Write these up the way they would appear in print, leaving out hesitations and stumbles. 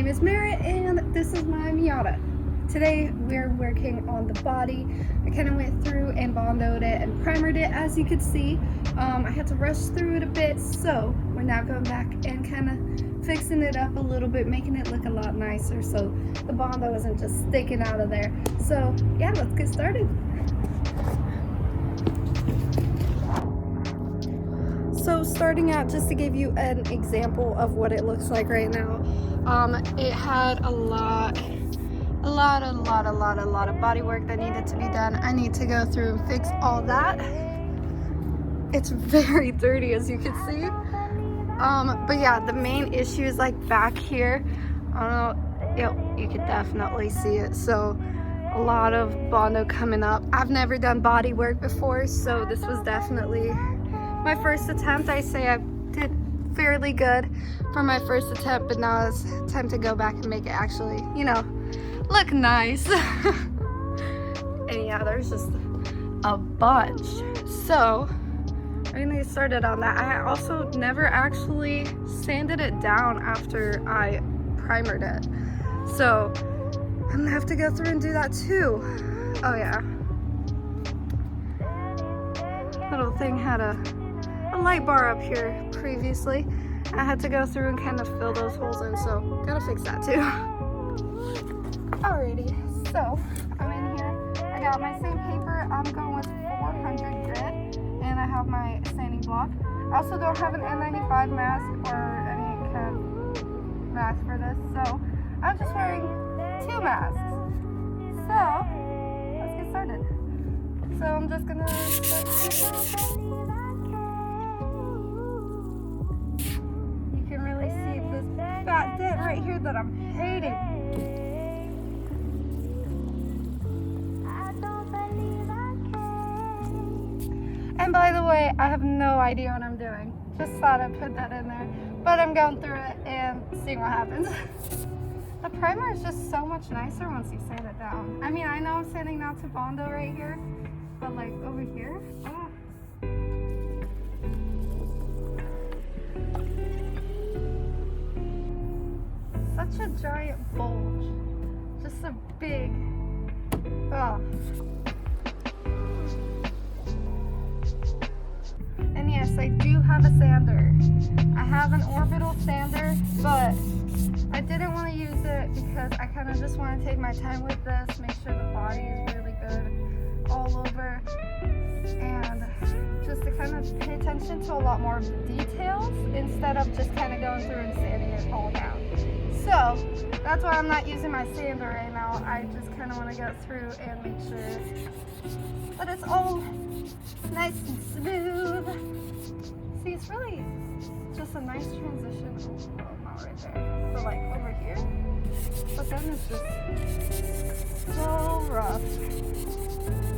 is Merritt and this is my Miata. Today we're working on the body. I kind of went through and bondoed it and primered it, as you could see. I had to rush through it a bit, so we're now going back and kind of fixing it up a little bit, making it look a lot nicer so the bondo isn't just sticking out of there. So yeah, let's get started. So starting out, just to give you an example of what it looks like right now, it had a lot of body work that needed to be done. I need to go through and fix all that. It's very dirty, as you can see. But yeah, the main issue is like back here. I don't know, you could definitely see it. So a lot of bondo coming up. I've never done body work before, so this was definitely my first attempt. I say I did fairly good for my first attempt, but now it's time to go back and make it actually, you know, look nice. And yeah, there's just a bunch. So I'm gonna get started on that. I also never actually sanded it down after I primered it, so I'm gonna have to go through and do that too. Oh yeah, little thing had a light bar up here previously. I had to go through and kind of fill those holes in, so gotta fix that too. Alrighty, so I'm in here. I got my same paper. I'm going with 400 grit, and I have my sanding block. I also don't have an N95 mask or any kind of mask for this, so I'm just wearing 2 masks. So let's get started. So I'm just gonna start. You can really see this fat dent right here that I'm hating. And by the way, I have no idea what I'm doing. Just thought I'd put that in there. But I'm going through it and seeing what happens. The primer is just so much nicer once you sand it down. I mean, I know I'm sanding down to bondo right here, but like over here, oh. Such a giant bulge. Just a big, oh. And yes, I do have a sander. I have an orbital sander, but I didn't want to use it because I kind of just want to take my time with this, make sure the body is really good all over, and just to kind of pay attention to a lot more details instead of just kind of going through and sanding it all down. So that's why I'm not using my sander right now. I just kind of want to go through and make sure that it's all nice and smooth. See, it's really just a nice transition. Oh, not right there. So like over here. But then it's just so rough.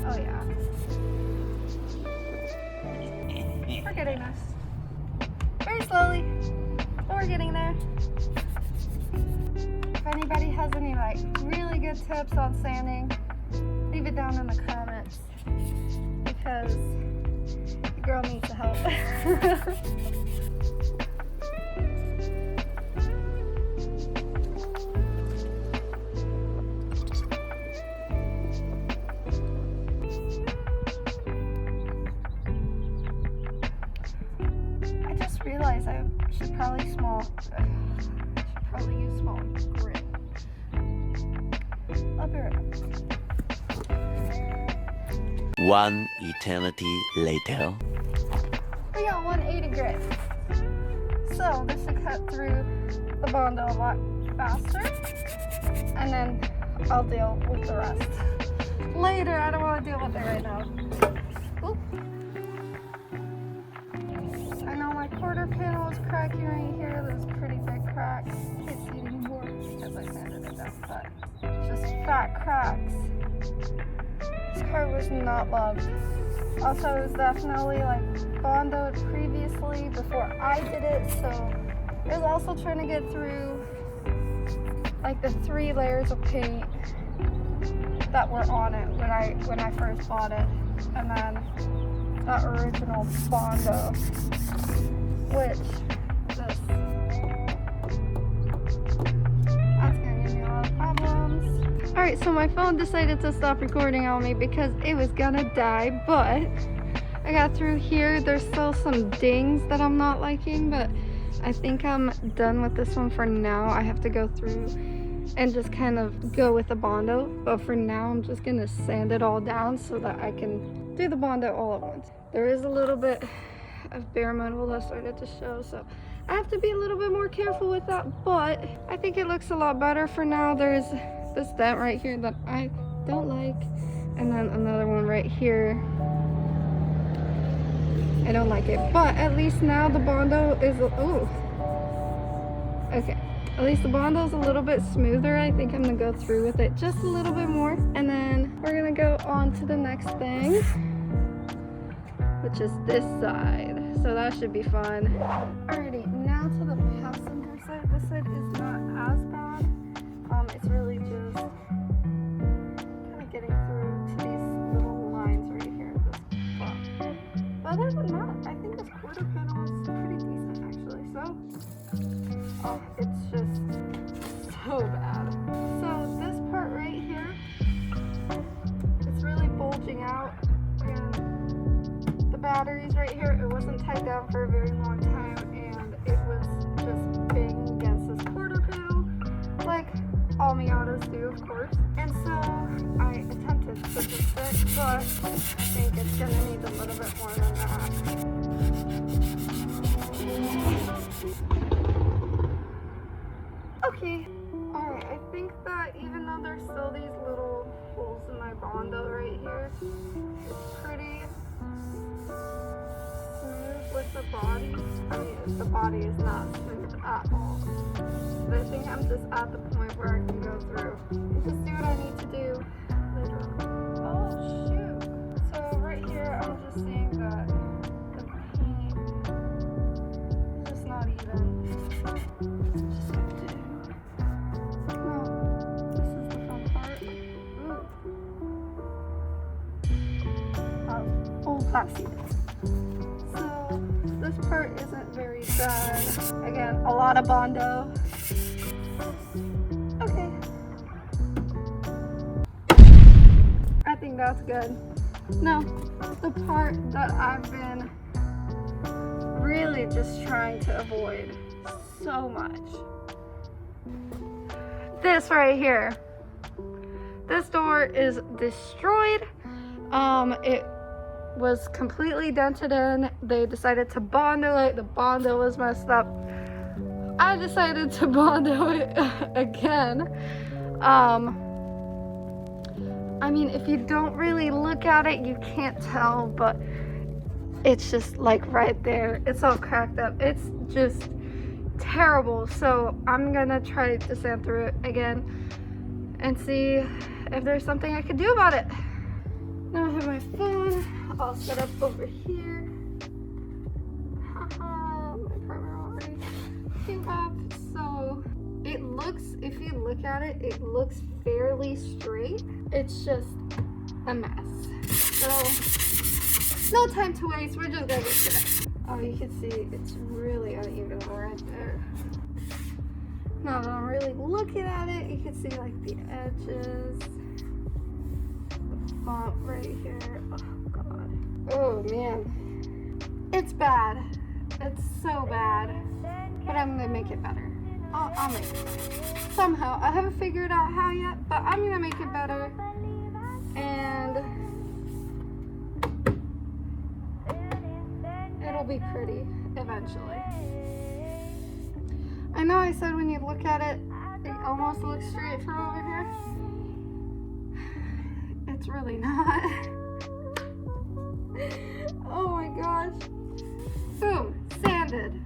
Oh yeah. We're getting this. Very slowly, but we're getting there. If anybody has any like really good tips on sanding, leave it down in the comments, because the girl needs the help. I just realized I should probably use small grit. I'll be right back. One eternity later. We got 180 grit. So this should cut through the bondo a lot faster. And then I'll deal with the rest later. I don't want to deal with it right now. Oop. I know my quarter panel is cracking right here. There's a pretty big crack. I can't see it anymore because I sanded it down, but just fat cracks. This car was not loved. Also, it was definitely like bondoed previously before I did it, so it was also trying to get through like the 3 layers of paint that were on it when I first bought it, and then that original bondo, which this Alright, so my phone decided to stop recording on me because it was gonna die, but I got through here. There's still some dings that I'm not liking, but I think I'm done with this one for now. I have to go through and just kind of go with the Bondo, but for now I'm just gonna sand it all down so that I can do the Bondo all at once. There is a little bit of bare metal that started to show, so I have to be a little bit more careful with that, but I think it looks a lot better for now. There's this dent right here that I don't like, and then another one right here. I don't like it, but at least now the Bondo is, oh, okay. At least the Bondo is a little bit smoother. I think I'm gonna go through with it just a little bit more, and then we're gonna go on to the next thing, which is this side. So that should be fun. Alrighty, now to the passenger side. This side is not as bad. It's really just kind of getting through to these little lines right here at this spot. But other than that, I think this quarter panel is pretty decent actually. So, oh, it's just so bad. So this part right here, it's really bulging out, and the batteries right here, it wasn't tied down for a very long time, and it was just banging against this quarter panel, like all Miatas do, of course. And so I attempted to fix it, but I think it's gonna need a little bit more than that. Okay, alright, I think that even though there's still these little holes in my Bondo right here, it's pretty smooth with the body. I mean, the body is not smooth at all. But I think I'm just at the point where I can go through and just do what I need to do later on. Oh shoot! So right here I'm just seeing that the paint is just not even. Just have to. Oh, this is the fun part. Ooh. Old classy. So this part isn't very bad. Again, a lot of Bondo. Okay. I think that's good. Now, the part that I've been really just trying to avoid so much. This right here. This door is destroyed. It was completely dented in. They decided to Bondo it. The Bondo was messed up. I decided to Bondo it again. I mean, if you don't really look at it, you can't tell, but it's just like right there. It's all cracked up. It's just terrible. So I'm gonna try to sand through it again and see if there's something I can do about it. Now I have my phone all set up over here. Haha, my primer already came up. So it looks, if you look at it, it looks fairly straight. It's just a mess. So no time to waste, we're just gonna get to it. Oh, you can see it's really uneven right there. Now that I'm really looking at it, you can see like the edges, the bump right here. Oh god. Oh man. It's bad. It's so bad. But I'm gonna make it better. I'll make it better. Somehow. I haven't figured out how yet, but I'm gonna make it better. And it'll be pretty eventually. I know I said when you look at it, it almost looks straight from over here. It's really not. Oh my gosh. Boom, sanded.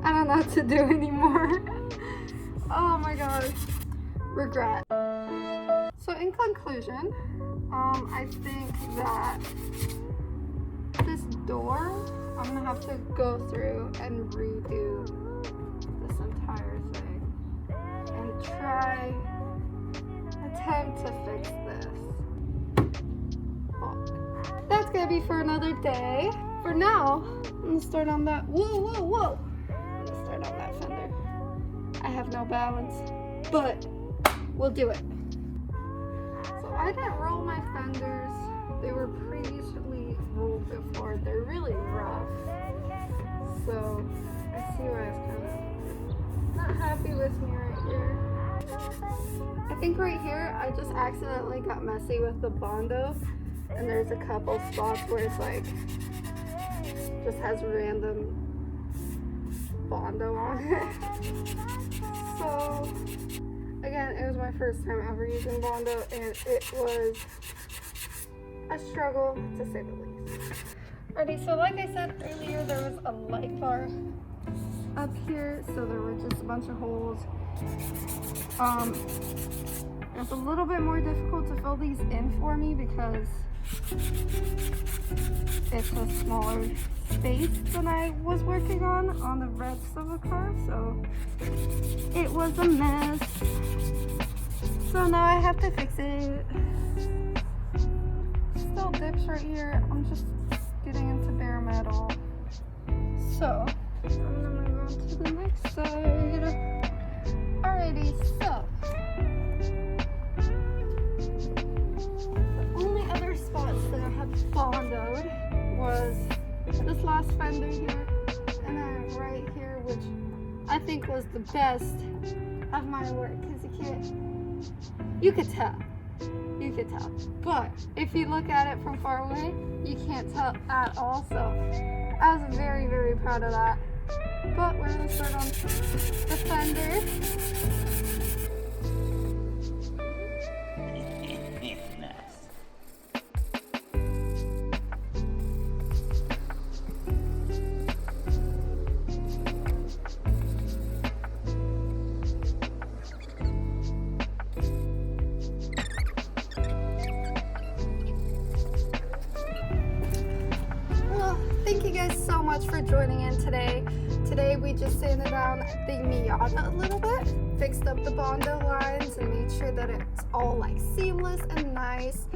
I don't know what to do anymore. Oh my gosh. Regret. So in conclusion, I think that this door, I'm gonna have to go through and redo this entire thing and attempt to fix this. Well, that's gonna be for another day. For now, I'm gonna start on that. Whoa. I'm gonna start on that fender. I have no balance, but we'll do it. So I didn't roll my fenders. They were previously rolled before. They're really rough. So I see why it's kind of not happy with me right here. I think right here I just accidentally got messy with the Bondo, and there's a couple spots where it's like just has random Bondo on it. So again, it was my first time ever using Bondo, and it was a struggle to say the least. Alrighty, so like I said earlier, there was a light bar up here, so there were just a bunch of holes. It's a little bit more difficult to fill these in for me because it's a smaller space than I was working on the rest of the car, so it was a mess. So now I have to fix it. Still dips right here. I'm just getting into bare metal. So I'm gonna move on to the next side. Alrighty, so the only other spots that I have bondoed was this last fender here, and then right here, which I think was the best of my work, because you could tell. But if you look at it from far away, you can't tell at all. So I was very, very proud of that. But we're gonna start on the fender. Thank you guys so much for joining in today. Today we just sanded down the Miata a little bit, fixed up the Bondo lines, and made sure that it's all like seamless and nice.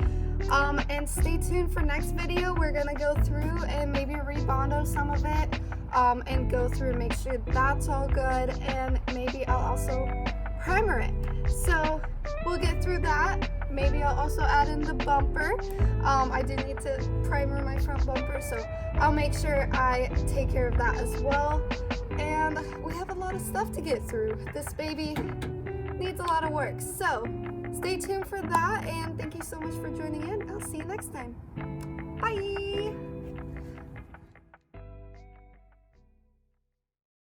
And stay tuned for next video. We're gonna go through and maybe re-Bondo some of it, and go through and make sure that's all good, and maybe I'll also primer it. So we'll get through that. Maybe I'll also add in the bumper. I do need to primer my front bumper, so I'll make sure I take care of that as well. And we have a lot of stuff to get through. This baby needs a lot of work. So stay tuned for that, and thank you so much for joining in. I'll see you next time. Bye!